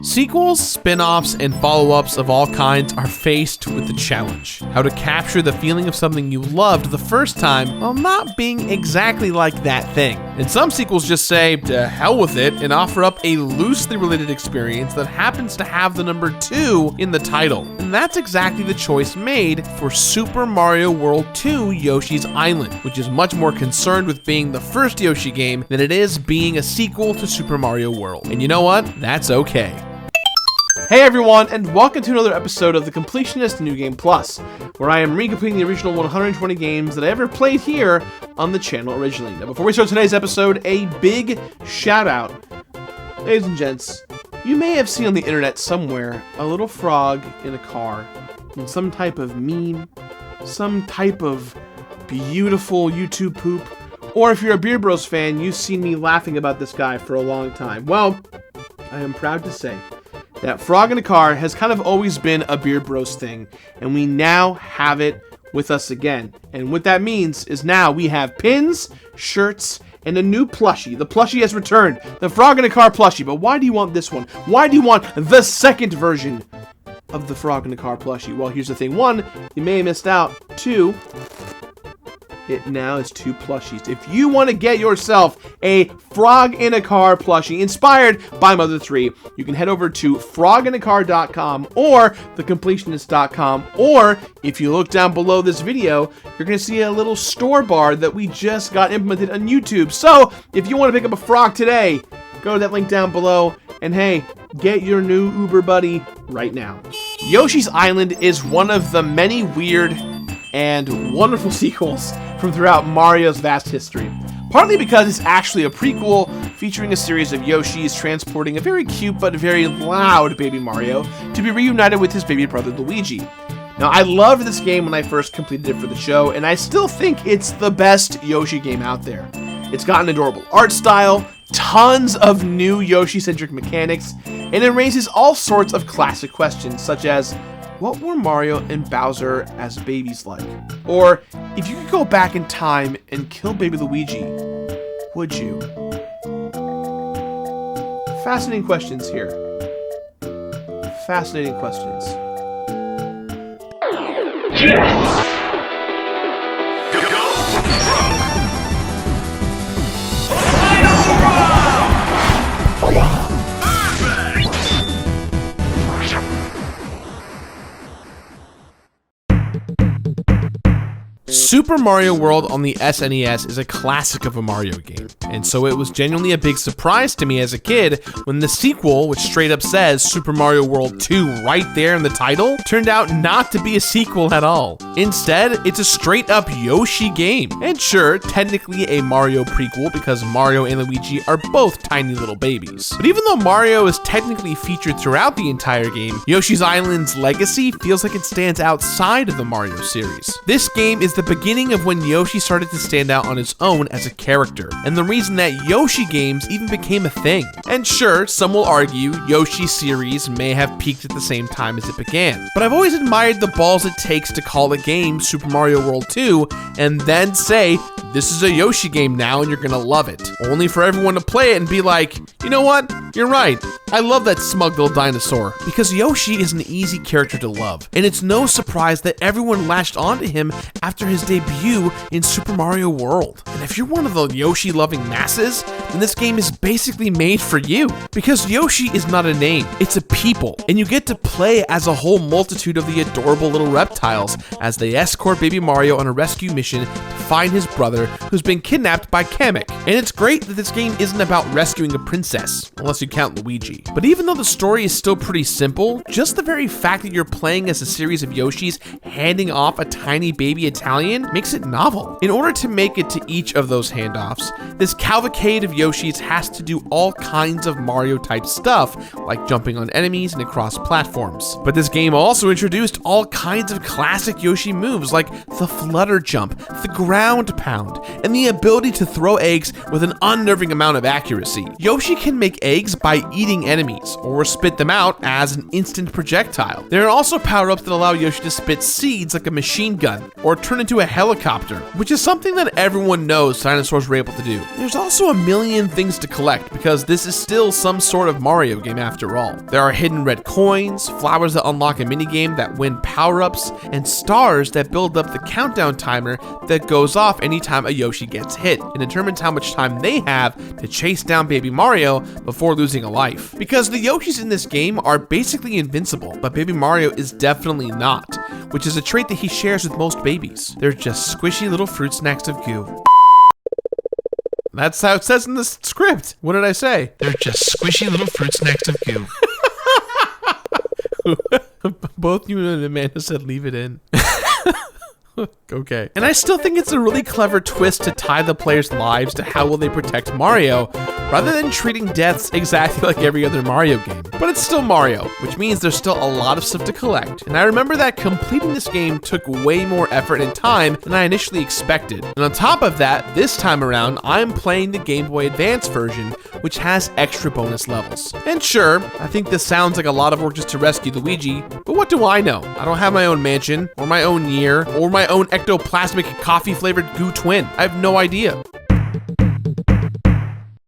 Sequels, spin-offs, and follow-ups of all kinds are faced with the challenge. How to capture the feeling of something you loved the first time while not being exactly like that thing. And some sequels just say, to hell with it, and offer up a loosely related experience that happens to have the number 2 in the title. And that's exactly the choice made for Super Mario World 2 Yoshi's Island, which is much more concerned with being the first Yoshi game than it is being a sequel to Super Mario World. And you know what? That's okay. Hey everyone, and welcome to another episode of the Completionist New Game Plus, where I am recompleting the original 120 games that I ever played here on the channel originally. Now before we start today's episode, a big shout out. Ladies and gents, you may have seen on the internet somewhere a little frog in a car, in some type of meme, some type of beautiful YouTube poop, or if you're a Beard Bros fan, you've seen me laughing about this guy for a long time. Well, I am proud to say that frog in a car has kind of always been a Beard Bros thing, and we now have it with us again. And what that means is now we have pins, shirts, and a new plushie. The plushie has returned, the frog in a car plushie. But why do you want this one? Why do you want the second version of the frog in a car plushie? Well, here's the thing. 1, you may have missed out. 2, it now is 2 plushies. If you want to get yourself a frog in a car plushie inspired by Mother 3, you can head over to froginacar.com or thecompletionist.com, or if you look down below this video, you're going to see a little store bar that we just got implemented on YouTube. So if you want to pick up a frog today, go to that link down below, and hey, get your new Uber buddy right now. Yoshi's Island is one of the many weird and wonderful sequels from throughout Mario's vast history. Partly because it's actually a prequel featuring a series of Yoshis transporting a very cute but very loud baby Mario to be reunited with his baby brother Luigi. Now, I loved this game when I first completed it for the show, and I still think it's the best Yoshi game out there. It's got an adorable art style, tons of new Yoshi-centric mechanics, and it raises all sorts of classic questions, such as, what were Mario and Bowser as babies like? Or, if you could go back in time and kill baby Luigi, would you? Fascinating questions here. Fascinating questions. Super Mario World on the SNES is a classic of a Mario game, and so it was genuinely a big surprise to me as a kid when the sequel, which straight up says Super Mario World 2 right there in the title, turned out not to be a sequel at all. Instead, it's a straight up Yoshi game. And sure, technically a Mario prequel because Mario and Luigi are both tiny little babies. But even though Mario is technically featured throughout the entire game, Yoshi's Island's legacy feels like it stands outside of the Mario series. This game is the beginning of when Yoshi started to stand out on his own as a character, and the reason that Yoshi games even became a thing. And sure, some will argue Yoshi's series may have peaked at the same time as it began, but I've always admired the balls it takes to call a game Super Mario World 2 and then say, this is a Yoshi game now and you're gonna love it, only for everyone to play it and be like, you know what, you're right, I love that smug little dinosaur. Because Yoshi is an easy character to love, and it's no surprise that everyone latched onto him after his debut in Super Mario World. And if you're one of the Yoshi loving masses, then this game is basically made for you. Because Yoshi is not a name, it's a people, and you get to play as a whole multitude of the adorable little reptiles as they escort baby Mario on a rescue mission to find his brother who's been kidnapped by Kamek. And it's great that this game isn't about rescuing a princess, unless you count Luigi. But even though the story is still pretty simple, just the very fact that you're playing as a series of Yoshis handing off a tiny baby Italian makes it novel. In order to make it to each of those handoffs, this cavalcade of Yoshis has to do all kinds of Mario-type stuff, like jumping on enemies and across platforms. But this game also introduced all kinds of classic Yoshi moves like the flutter jump, the ground pound, and the ability to throw eggs with an unnerving amount of accuracy. Yoshi can make eggs eggs by eating enemies, or spit them out as an instant projectile. There are also power-ups that allow Yoshi to spit seeds like a machine gun, or turn into a helicopter, which is something that everyone knows dinosaurs were able to do. There's also a million things to collect, because this is still some sort of Mario game after all. There are hidden red coins, flowers that unlock a minigame that win power-ups, and stars that build up the countdown timer that goes off anytime a Yoshi gets hit, and determines how much time they have to chase down Baby Mario before losing a life. Because the Yoshis in this game are basically invincible, but Baby Mario is definitely not, which is a trait that he shares with most babies. They're just squishy little fruit snacks of goo. That's how it says in the script. What did I say? They're just squishy little fruit snacks of goo. Both you and Amanda said leave it in. Okay. And I still think it's a really clever twist to tie the players' lives to how will they protect Mario, rather than treating deaths exactly like every other Mario game. But it's still Mario, which means there's still a lot of stuff to collect. And I remember that completing this game took way more effort and time than I initially expected. And on top of that, this time around, I'm playing the Game Boy Advance version, which has extra bonus levels. And sure, I think this sounds like a lot of work just to rescue Luigi, but what do I know? I don't have my own mansion, or my own year, or my own ectoplasmic coffee-flavored goo twin. I have no idea.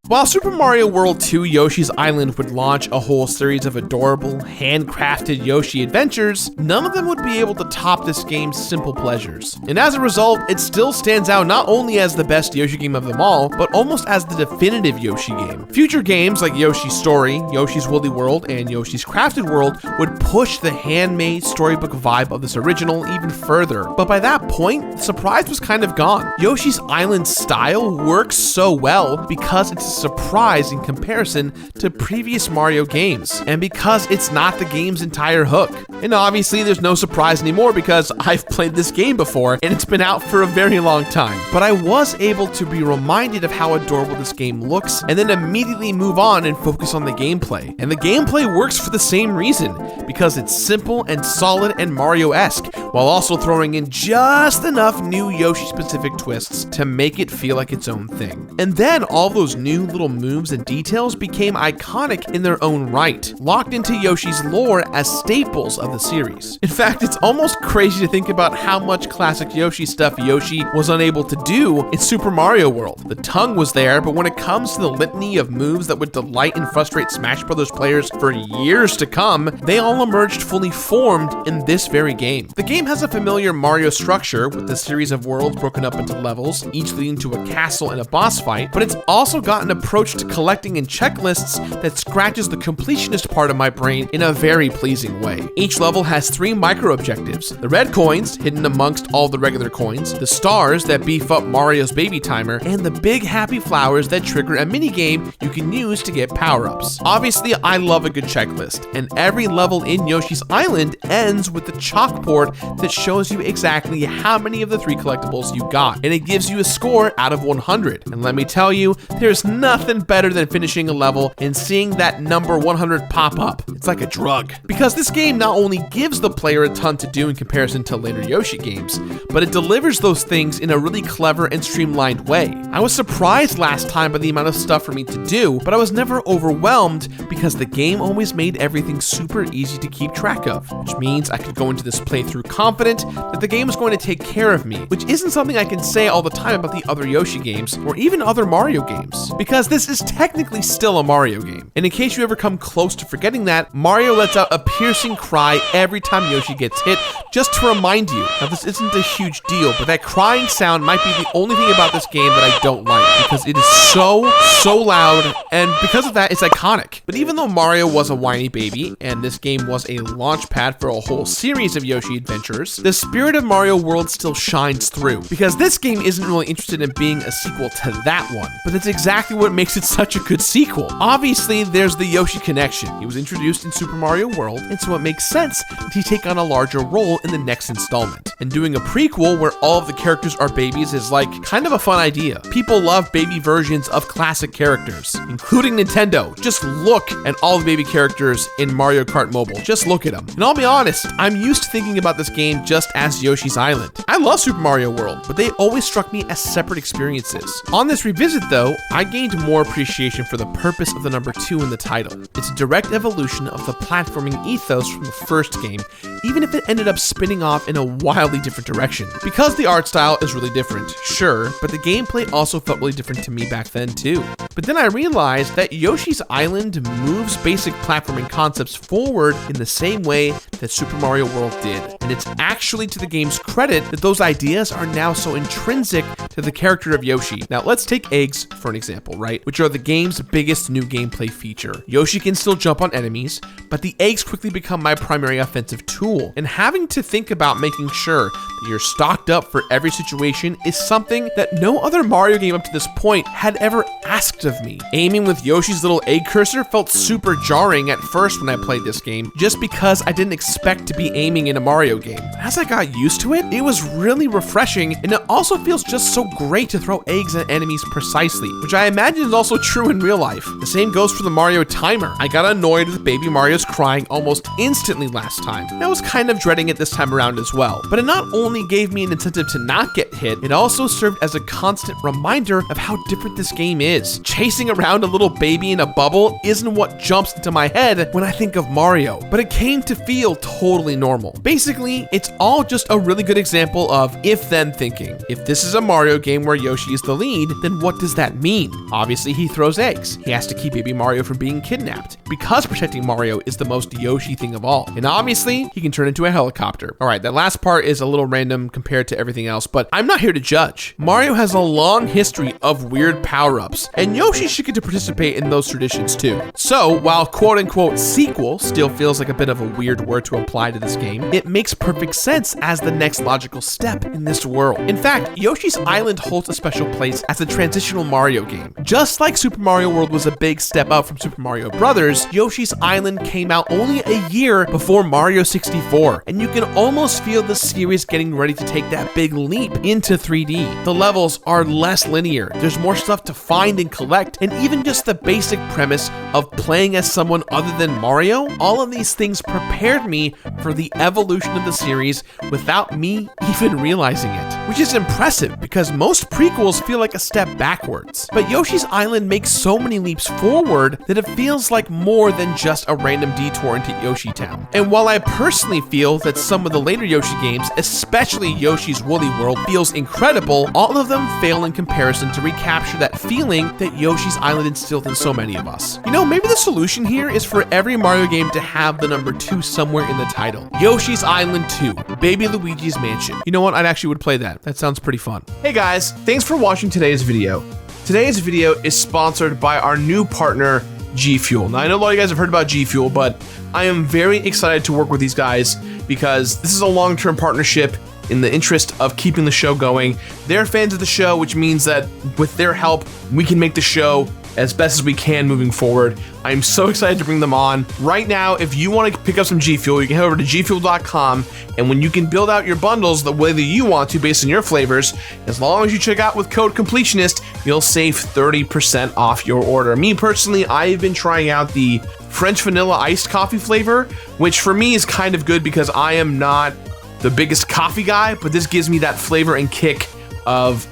While Super Mario World 2 Yoshi's Island would launch a whole series of adorable, handcrafted Yoshi adventures, none of them would be able to top this game's simple pleasures. And as a result, it still stands out not only as the best Yoshi game of them all, but almost as the definitive Yoshi game. Future games like Yoshi's Story, Yoshi's Woolly World, and Yoshi's Crafted World would push the handmade storybook vibe of this original even further. But by that point, the surprise was kind of gone. Yoshi's Island style works so well because it's a surprise in comparison to previous Mario games, and because it's not the game's entire hook. And obviously there's no surprise anymore because I've played this game before and it's been out for a very long time. But I was able to be reminded of how adorable this game looks and then immediately move on and focus on the gameplay. And the gameplay works for the same reason, because it's simple and solid and Mario-esque, while also throwing in just enough new Yoshi-specific twists to make it feel like its own thing. And then all those new little moves and details became iconic in their own right, locked into Yoshi's lore as staples of the series. In fact, it's almost crazy to think about how much classic Yoshi stuff Yoshi was unable to do in Super Mario World. The tongue was there, but when it comes to the litany of moves that would delight and frustrate Smash Bros. Players for years to come, they all emerged fully formed in this very game. The game has a familiar Mario structure with a series of worlds broken up into levels, each leading to a castle and a boss fight, but it's also got an approach to collecting and checklists that scratches the completionist part of my brain in a very pleasing way. Each level has 3 micro objectives: the red coins, hidden amongst all the regular coins, the stars that beef up Mario's baby timer, and the big happy flowers that trigger a minigame you can use to get power-ups. Obviously, I love a good checklist, and every level in Yoshi's Island ends with the chalkboard that shows you exactly how many of the 3 collectibles you got, and it gives you a score out of 100. And let me tell you, there's nothing better than finishing a level and seeing that number 100 pop up. It's like a drug. Because this game not only gives the player a ton to do in comparison to later Yoshi games, but it delivers those things in a really clever and streamlined way. I was surprised last time by the amount of stuff for me to do, but I was never overwhelmed because the game always made everything super easy to keep track of, which means I could go into this playthrough confident that the game is going to take care of me, which isn't something I can say all the time about the other Yoshi games or even other Mario games, because this is technically still a Mario game. And in case you ever come close to forgetting that, Mario lets out a piercing cry every time Yoshi gets hit, just to remind you. Now, this isn't a huge deal, but that crying sound might be the only thing about this game that I don't like, because it is so loud, and because of that, it's iconic. But even though Mario was a whiny baby, and this game was a launch pad for a whole series of Yoshi adventures, the spirit of Mario World still shines through, because this game isn't really interested in being a sequel to that one, but it's exactly what makes it such a good sequel. Obviously, there's the Yoshi connection. He was introduced introduced in Super Mario World, and so it makes sense that he take on a larger role in the next installment. And doing a prequel where all of the characters are babies is like kind of a fun idea. People love baby versions of classic characters, including Nintendo. Just look at all the baby characters in Mario Kart Mobile. Just look at them. And I'll be honest, I'm used to thinking about this game just as Yoshi's Island. I love Super Mario World, but they always struck me as separate experiences. On this revisit though, I gained more appreciation for the purpose of the number 2 in the title. It's a direct evolution of the platforming ethos from the first game, even if it ended up spinning off in a wildly different direction. Because the art style is really different, sure, but the gameplay also felt really different to me back then too. But then I realized that Yoshi's Island moves basic platforming concepts forward in the same way that Super Mario World did. And it's actually to the game's credit that those ideas are now so intrinsic to the character of Yoshi. Now let's take eggs for an example, right? Which are the game's biggest new gameplay feature. Yoshi can still jump on enemies, but the eggs quickly become my primary offensive tool. And having to think about making sure that you're stocked up for every situation is something that no other Mario game up to this point had ever asked of me. Aiming with Yoshi's little egg cursor felt super jarring at first when I played this game, just because I didn't expect to be aiming in a Mario game. As I got used to it, it was really refreshing, and it also feels just so great to throw eggs at enemies precisely, which I imagine is also true in real life. The same goes for the Mario timer. I got annoyed with baby Mario's crying almost instantly last time. I was kind of dreading it this time around as well, but it not only gave me an incentive to not get hit, it also served as a constant reminder of how different this game is. Chasing around a little baby in a bubble isn't what jumps into my head when I think of Mario, but it came to feel totally normal. Basically, it's all just a really good example of if-then thinking. If this is a Mario game where Yoshi is the lead, then what does that mean? Obviously, he throws eggs. He has to keep baby Mario from being kidnapped, because protecting Mario is the most Yoshi thing of all. And obviously, he can turn into a helicopter. All right, that last part is a little random compared to everything else, but I'm not here to judge. Mario has a long history of weird power-ups, and Yoshi should get to participate in those traditions too. So, while quote-unquote sequel still feels like a bit of a weird word to apply to this game, it makes perfect sense as the next logical step in this world. In fact, Yoshi's Island holds a special place as a transitional Mario game. Just like Super Mario World was a big step up from Super Mario Brothers, Yoshi's Island came out only a year before Mario 64, and you can almost feel the series getting ready to take that big leap into 3D. The levels are less linear, there's more stuff to find and collect, and even just the basic premise of playing as someone other than Mario, all of these things prepared me for the evolution of the series without me even realizing it. Which is impressive because most prequels feel like a step backwards. But Yoshi's Island makes so many leaps forward that it feels like more than just a random detour into Yoshi Town. And while I personally feel that some of the later Yoshi games, especially Yoshi's Woolly World, feels incredible, all of them fail in comparison to recapture that feeling that Yoshi's Island instilled in so many of us. You know, maybe the solution here is for every Mario game to have the number 2 somewhere in the title. Yoshi's Island 2, Baby Luigi's Mansion. You know what? I actually would play that. That sounds pretty fun. Hey guys, thanks for watching today's video. Today's video is sponsored by our new partner, G Fuel. Now I know a lot of you guys have heard about G Fuel, but I am very excited to work with these guys because this is a long-term partnership in the interest of keeping the show going. They're fans of the show, which means that with their help, we can make the show as best as we can moving forward. I'm so excited to bring them on. Right now, if you want to pick up some G Fuel, you can head over to gfuel.com, and when you can build out your bundles the way that you want to based on your flavors, as long as you check out with code Completionist, you'll save 30% off your order. Me personally, I've been trying out the French vanilla iced coffee flavor, which for me is kind of good because I am not the biggest coffee guy, but this gives me that flavor and kick of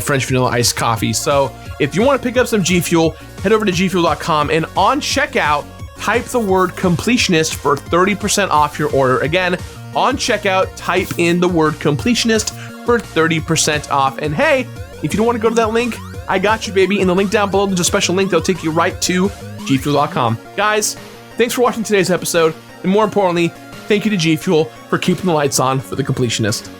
French vanilla iced coffee. So if you want to pick up some G Fuel, head over to gfuel.com, and on checkout, type the word Completionist for 30% off your order. Again, on checkout, type in the word Completionist for 30% off. And hey, if you don't want to go to that link, I got you, baby. In the link down below, there's a special link that'll take you right to gfuel.com. Guys, thanks for watching today's episode, and more importantly, thank you to G Fuel for keeping the lights on for the Completionist.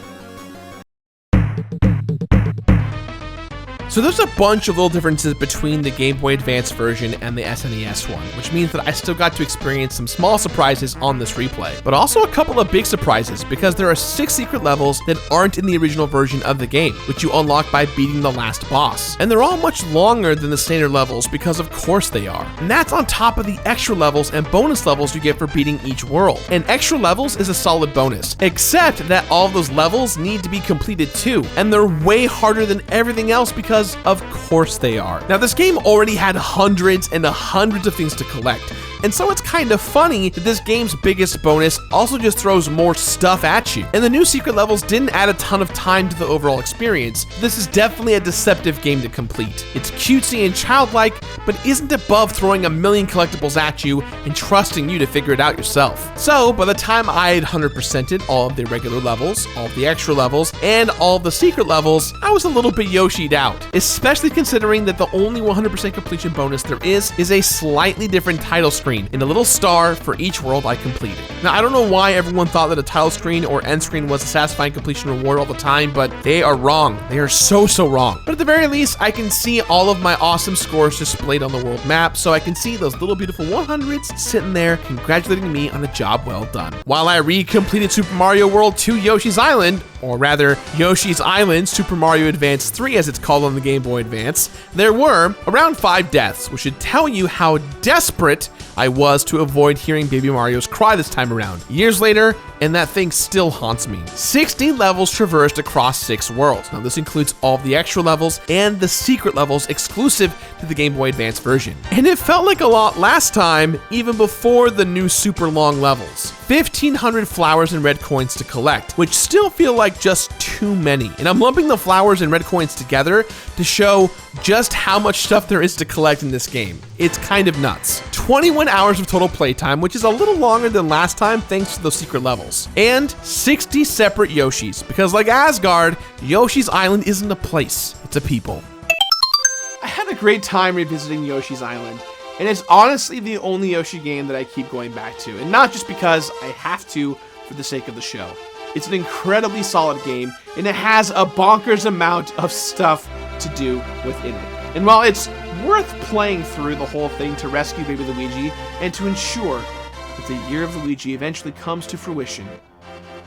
So So there's a bunch of little differences between the Game Boy Advance version and the SNES one, which means that I still got to experience some small surprises on this replay, but also a couple of big surprises because there are 6 secret levels that aren't in the original version of the game, which you unlock by beating the last boss. And they're all much longer than the standard levels because of course they are. And that's on top of the extra levels and bonus levels you get for beating each world. And extra levels is a solid bonus, except that all of those levels need to be completed too, and they're way harder than everything else because of course they are. Now this game already had hundreds and hundreds of things to collect, and so it's kind of funny that this game's biggest bonus also just throws more stuff at you. And the new secret levels didn't add a ton of time to the overall experience. This is definitely a deceptive game to complete. It's cutesy and childlike, but isn't above throwing a million collectibles at you and trusting you to figure it out yourself. So by the time I had 100%ed all of the regular levels, all of the extra levels, and all of the secret levels, I was a little bit Yoshi'd out, especially considering that the only 100% completion bonus there is a slightly different title screen and a little star for each world I completed. Now, I don't know why everyone thought that a title screen or end screen was a satisfying completion reward all the time, but they are wrong. They are so wrong. But at the very least, I can see all of my awesome scores displayed on the world map, so I can see those little beautiful 100s sitting there congratulating me on a job well done. While I re-completed Super Mario World 2 Yoshi's Island, or rather, Yoshi's Island Super Mario Advance 3 as it's called on the Game Boy Advance, there were around 5 deaths, which should tell you how desperate I was to avoid hearing Baby Mario's cry this time around. Years later, and that thing still haunts me. 60 levels traversed across 6 worlds. Now this includes all of the extra levels and the secret levels exclusive to the Game Boy Advance version. And it felt like a lot last time, even before the new super long levels. 1,500 flowers and red coins to collect, which still feel like just too many. And I'm lumping the flowers and red coins together to show just how much stuff there is to collect in this game. It's kind of nuts. 21 hours of total playtime, which is a little longer than last time thanks to those secret levels. And 60 separate Yoshis, because like Asgard, Yoshi's Island isn't a place, it's a people. I had a great time revisiting Yoshi's Island, and it's honestly the only Yoshi game that I keep going back to, and not just because I have to for the sake of the show. It's an incredibly solid game, and it has a bonkers amount of stuff to do within it. And while it's worth playing through the whole thing to rescue Baby Luigi and to ensure that the Year of Luigi eventually comes to fruition,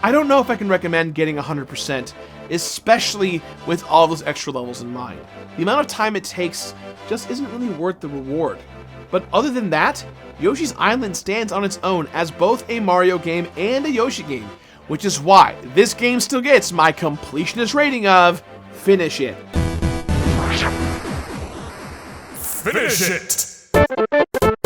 I don't know if I can recommend getting 100%, especially with all those extra levels in mind. The amount of time it takes just isn't really worth the reward. But other than that, Yoshi's Island stands on its own as both a Mario game and a Yoshi game, which is why this game still gets my completionist rating of finish it. Finish it!